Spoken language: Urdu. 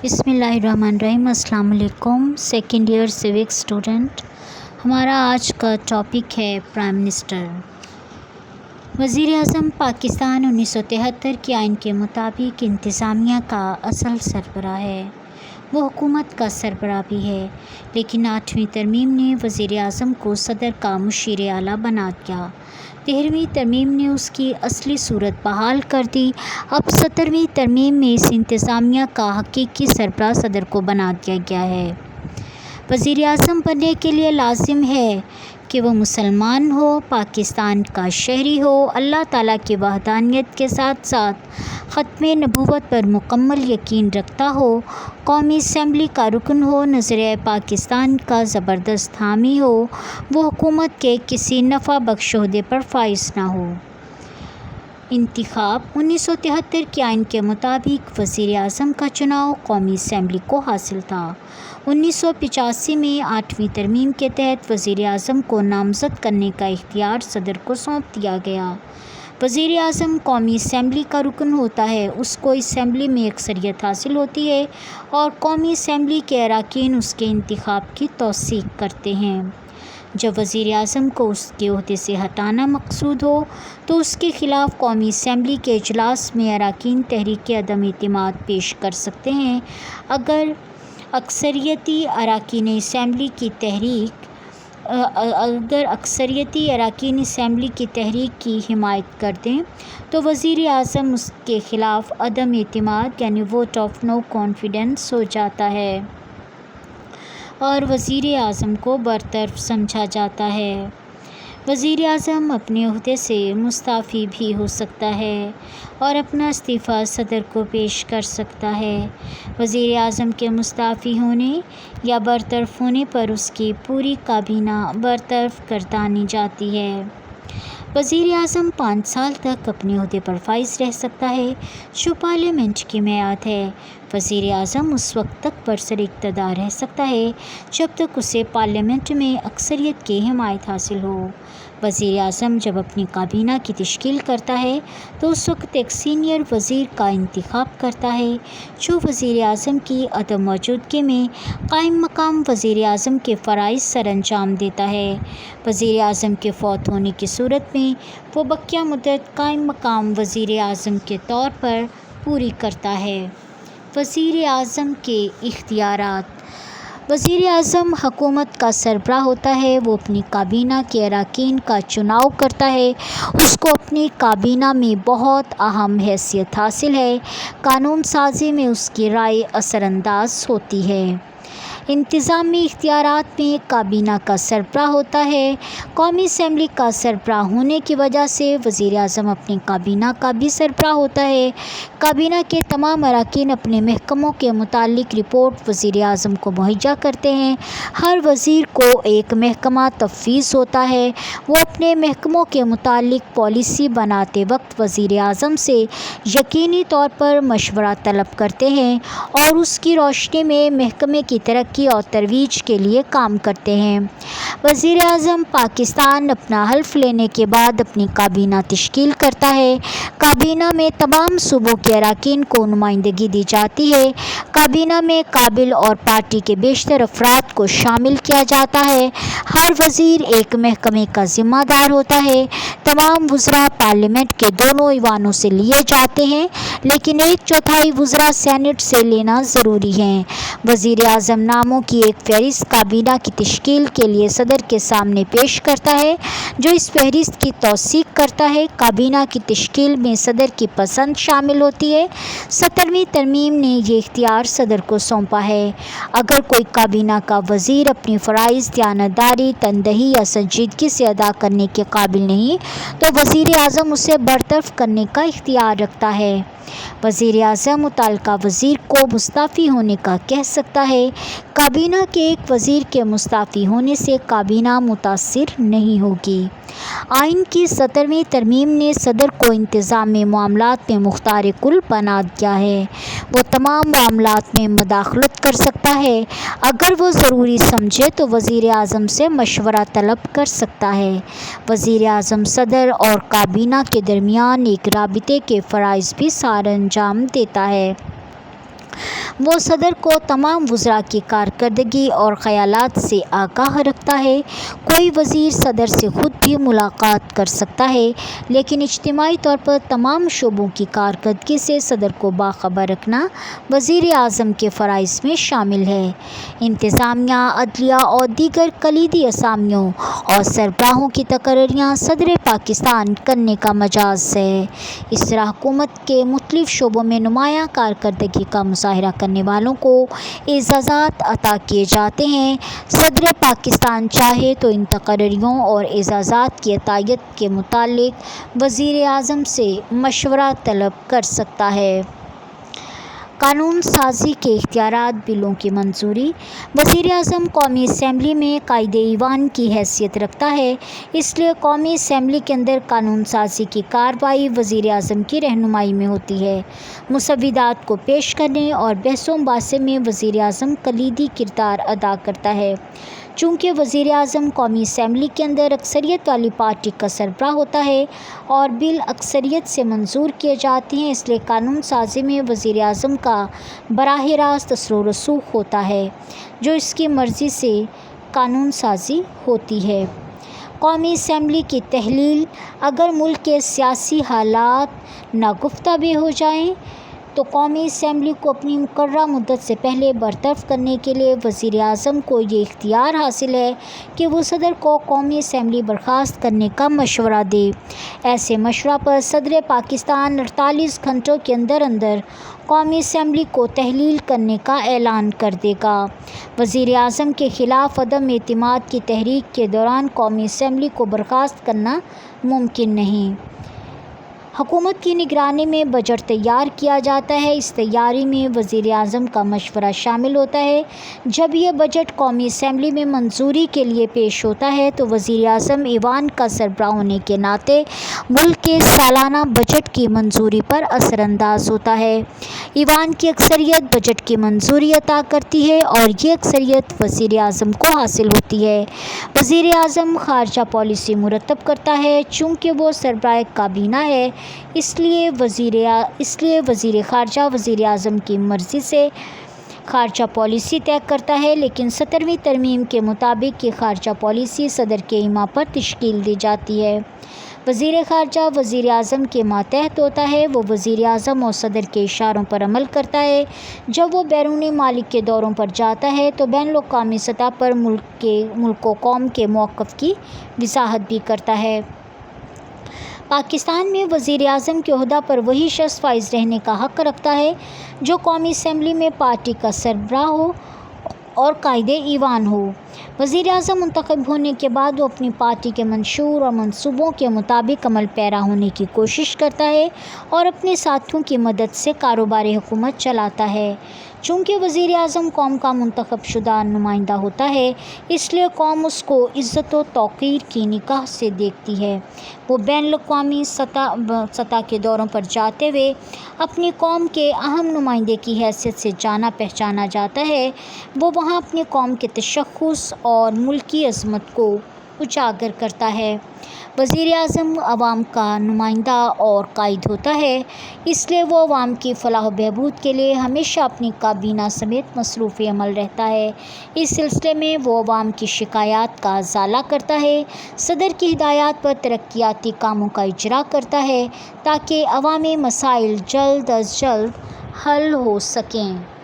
بسم اللہ الرحمن الرحیم۔ السلام علیکم سیکنڈ ایئر سیوک اسٹوڈنٹ۔ ہمارا آج کا ٹاپک ہے پرائم منسٹر۔ وزیر اعظم پاکستان 1973 کے آئین کے مطابق انتظامیہ کا اصل سربراہ ہے۔ وہ حکومت کا سربراہ بھی ہے، لیکن 8ویں ترمیم نے وزیر اعظم کو صدر کا مشیر اعلیٰ بنا دیا۔ 13ویں ترمیم نے اس کی اصلی صورت بحال کر دی۔ اب 17ویں ترمیم میں اس انتظامیہ کا حقیقی سربراہ صدر کو بنا دیا گیا ہے۔ وزیر اعظم بننے کے لیے لازم ہے کہ وہ مسلمان ہو، پاکستان کا شہری ہو، اللہ تعالیٰ کی وحدانیت کے ساتھ ساتھ ختم نبوت پر مکمل یقین رکھتا ہو، قومی اسمبلی کا رکن ہو، نظریہ پاکستان کا زبردست حامی ہو، وہ حکومت کے کسی نفع بخش عہدے پر فائز نہ ہو۔ انتخاب 1973 کے آئین کے مطابق وزیر اعظم کا چناؤ قومی اسمبلی کو حاصل تھا۔ 1985 میں 8ویں ترمیم کے تحت وزیر اعظم کو نامزد کرنے کا اختیار صدر کو سونپ دیا گیا۔ وزیر اعظم قومی اسمبلی کا رکن ہوتا ہے، اس کو اسمبلی میں اکثریت حاصل ہوتی ہے اور قومی اسمبلی کے اراکین اس کے انتخاب کی توثیق کرتے ہیں۔ جب وزیر اعظم کو اس کے عہدے سے ہٹانا مقصود ہو تو اس کے خلاف قومی اسمبلی کے اجلاس میں اراکین تحریک عدم اعتماد پیش کر سکتے ہیں۔ اگر اکثریتی اراکین اسمبلی کی تحریک کی حمایت کر دیں تو وزیر اعظم اس کے خلاف عدم اعتماد یعنی ووٹ آف نو کانفیڈنس ہو جاتا ہے اور وزیر اعظم کو برطرف سمجھا جاتا ہے۔ وزیر اعظم اپنے عہدے سے مستعفی بھی ہو سکتا ہے اور اپنا استعفیٰ صدر کو پیش کر سکتا ہے۔ وزیر اعظم کے مستعفی ہونے یا برطرف ہونے پر اس کی پوری کابینہ برطرف گردانی جاتی ہے۔ وزیر اعظم 5 سال تک اپنے عہدے پر فائز رہ سکتا ہے، جو پارلیمنٹ کی میعاد ہے۔ وزیر اعظم اس وقت تک برسر اقتدار رہ سکتا ہے جب تک اسے پارلیمنٹ میں اکثریت کی حمایت حاصل ہو۔ وزیر اعظم جب اپنی کابینہ کی تشکیل کرتا ہے تو اس وقت ایک سینئر وزیر کا انتخاب کرتا ہے، جو وزیر اعظم کی عدم موجودگی میں قائم مقام وزیر اعظم کے فرائض سر انجام دیتا ہے۔ وزیر اعظم کے فوت ہونے کی صورت میں وہ بقیہ مدت قائم مقام وزیر اعظم کے طور پر پوری کرتا ہے۔ وزیر اعظم کے اختیارات۔ وزیر اعظم حکومت کا سربراہ ہوتا ہے۔ وہ اپنی کابینہ کے اراکین کا چناؤ کرتا ہے۔ اس کو اپنی کابینہ میں بہت اہم حیثیت حاصل ہے۔ قانون سازی میں اس کی رائے اثر انداز ہوتی ہے۔ انتظامی اختیارات میں کابینہ کا سربراہ ہوتا ہے۔ قومی اسمبلی کا سربراہ ہونے کی وجہ سے وزیر اعظم اپنی کابینہ کا بھی سربراہ ہوتا ہے۔ کابینہ کے تمام اراکین اپنے محکموں کے متعلق رپورٹ وزیر اعظم کو مہیا کرتے ہیں۔ ہر وزیر کو ایک محکمہ تفویض ہوتا ہے۔ وہ اپنے محکموں کے متعلق پالیسی بناتے وقت وزیر اعظم سے یقینی طور پر مشورہ طلب کرتے ہیں اور اس کی روشنی میں محکمے کی ترقی اور ترویج کے لیے کام کرتے ہیں۔ وزیر اعظم پاکستان اپنا حلف لینے کے بعد اپنی کابینہ تشکیل کرتا ہے۔ کابینہ میں تمام صوبوں کے اراکین کو نمائندگی دی جاتی ہے۔ کابینہ میں قابل اور پارٹی کے بیشتر افراد کو شامل کیا جاتا ہے۔ ہر وزیر ایک محکمے کا ذمہ دار ہوتا ہے۔ تمام وزراء پارلیمنٹ کے دونوں ایوانوں سے لیے جاتے ہیں، لیکن 1/4 وزراء سینیٹ سے لینا ضروری ہے۔ وزیر اعظم ناموں کی ایک فہرست کابینہ کی تشکیل کے لیے صدر کے سامنے پیش کرتا ہے، جو اس فہرست کی توثیق کرتا ہے۔ کابینہ کی تشکیل میں صدر کی پسند شامل ہوتی ہے۔ 17ویں ترمیم نے یہ اختیار صدر کو سونپا ہے۔ اگر کوئی کابینہ کا وزیر اپنی فرائض دیانتداری، تندہی یا سنجیدگی سے ادا کرنے کے قابل نہیں تو وزیر اعظم اسے برطرف کرنے کا اختیار رکھتا ہے۔ وزیر اعظم متعلقہ وزیر کو مستعفی ہونے کا کہہ سکتا ہے۔ کابینہ کے ایک وزیر کے مستعفی ہونے سے کابینہ متاثر نہیں ہوگی۔ آئین کی 17ویں ترمیم نے صدر کو انتظامی معاملات میں مختار کل بنا دیا ہے۔ وہ تمام معاملات میں مداخلت کر سکتا ہے۔ اگر وہ ضروری سمجھے تو وزیر اعظم سے مشورہ طلب کر سکتا ہے۔ وزیر اعظم صدر اور کابینہ کے درمیان ایک رابطے کے فرائض بھی سر انجام دیتا ہے۔ وہ صدر کو تمام وزراء کی کارکردگی اور خیالات سے آگاہ رکھتا ہے۔ کوئی وزیر صدر سے خود بھی ملاقات کر سکتا ہے، لیکن اجتماعی طور پر تمام شعبوں کی کارکردگی سے صدر کو باخبر رکھنا وزیر اعظم کے فرائض میں شامل ہے۔ انتظامیہ، عدلیہ اور دیگر کلیدی اسامیوں اور سربراہوں کی تقرریاں صدر پاکستان کرنے کا مجاز ہے۔ اس طرح حکومت کے مختلف شعبوں میں نمایاں کارکردگی کا مظاہرہ کرنے والوں کو اعزازات عطا کیے جاتے ہیں۔ صدر پاکستان چاہے تو ان تقرریوں اور اعزازات کی عطیت کے متعلق وزیر اعظم سے مشورہ طلب کر سکتا ہے۔ قانون سازی کے اختیارات، بلوں کی منظوری۔ وزیر اعظم قومی اسمبلی میں قائد ایوان کی حیثیت رکھتا ہے، اس لیے قومی اسمبلی کے اندر قانون سازی کی کارروائی وزیر اعظم کی رہنمائی میں ہوتی ہے۔ مسودات کو پیش کرنے اور بحث و مباحثے میں وزیر اعظم کلیدی کردار ادا کرتا ہے۔ چونکہ وزیر اعظم قومی اسمبلی کے اندر اکثریت والی پارٹی کا سربراہ ہوتا ہے اور بل اکثریت سے منظور کیے جاتے ہیں، اس لیے قانون سازی میں وزیر اعظم کا براہ راست اثر و رسوخ ہوتا ہے، جو اس کی مرضی سے قانون سازی ہوتی ہے۔ قومی اسمبلی کی تحلیل: اگر ملک کے سیاسی حالات ناگفتہ بے ہو جائیں تو قومی اسمبلی کو اپنی مقررہ مدت سے پہلے برطرف کرنے کے لیے وزیر اعظم کو یہ اختیار حاصل ہے کہ وہ صدر کو قومی اسمبلی برخاست کرنے کا مشورہ دے۔ ایسے مشورہ پر صدر پاکستان 48 گھنٹوں کے اندر اندر قومی اسمبلی کو تحلیل کرنے کا اعلان کر دے گا۔ وزیر اعظم کے خلاف عدم اعتماد کی تحریک کے دوران قومی اسمبلی کو برخاست کرنا ممکن نہیں۔ حکومت کی نگرانی میں بجٹ تیار کیا جاتا ہے۔ اس تیاری میں وزیر اعظم کا مشورہ شامل ہوتا ہے۔ جب یہ بجٹ قومی اسمبلی میں منظوری کے لیے پیش ہوتا ہے تو وزیر اعظم ایوان کا سربراہ ہونے کے ناطے ملک کے سالانہ بجٹ کی منظوری پر اثر انداز ہوتا ہے۔ ایوان کی اکثریت بجٹ کی منظوری عطا کرتی ہے اور یہ اکثریت وزیر اعظم کو حاصل ہوتی ہے۔ وزیر اعظم خارجہ پالیسی مرتب کرتا ہے۔ چونکہ وہ سربراہ کابینہ ہے، اس لیے وزیر خارجہ وزیر اعظم کی مرضی سے خارجہ پالیسی طے کرتا ہے، لیکن 17ویں ترمیم کے مطابق یہ خارجہ پالیسی صدر کے ایما پر تشکیل دی جاتی ہے۔ وزیر خارجہ وزیر اعظم کے ماتحت ہوتا ہے۔ وہ وزیر اعظم اور صدر کے اشاروں پر عمل کرتا ہے۔ جب وہ بیرونی ممالک کے دوروں پر جاتا ہے تو بین الاقوامی سطح پر ملک و قوم کے موقف کی وضاحت بھی کرتا ہے۔ پاکستان میں وزیر اعظم کے عہدہ پر وہی شخص فائز رہنے کا حق رکھتا ہے جو قومی اسمبلی میں پارٹی کا سربراہ ہو اور قائد ایوان ہو۔ وزیر اعظم منتخب ہونے کے بعد وہ اپنی پارٹی کے منشور اور منصوبوں کے مطابق عمل پیرا ہونے کی کوشش کرتا ہے اور اپنے ساتھیوں کی مدد سے کاروبار حکومت چلاتا ہے۔ چونکہ وزیر اعظم قوم کا منتخب شدہ نمائندہ ہوتا ہے، اس لیے قوم اس کو عزت و توقیر کی نگاہ سے دیکھتی ہے۔ وہ بین الاقوامی سطح کے دوروں پر جاتے ہوئے اپنی قوم کے اہم نمائندے کی حیثیت سے جانا پہچانا جاتا ہے۔ وہ وہاں اپنی قوم کے تشخص اور ملکی عظمت کو اجاگر کرتا ہے۔ وزیر اعظم عوام کا نمائندہ اور قائد ہوتا ہے، اس لیے وہ عوام کی فلاح و بہبود کے لیے ہمیشہ اپنی کابینہ سمیت مصروف عمل رہتا ہے۔ اس سلسلے میں وہ عوام کی شکایات کا ازالہ کرتا ہے، صدر کی ہدایات پر ترقیاتی کاموں کا اجرا کرتا ہے تاکہ عوامی مسائل جلد از جلد حل ہو سکیں۔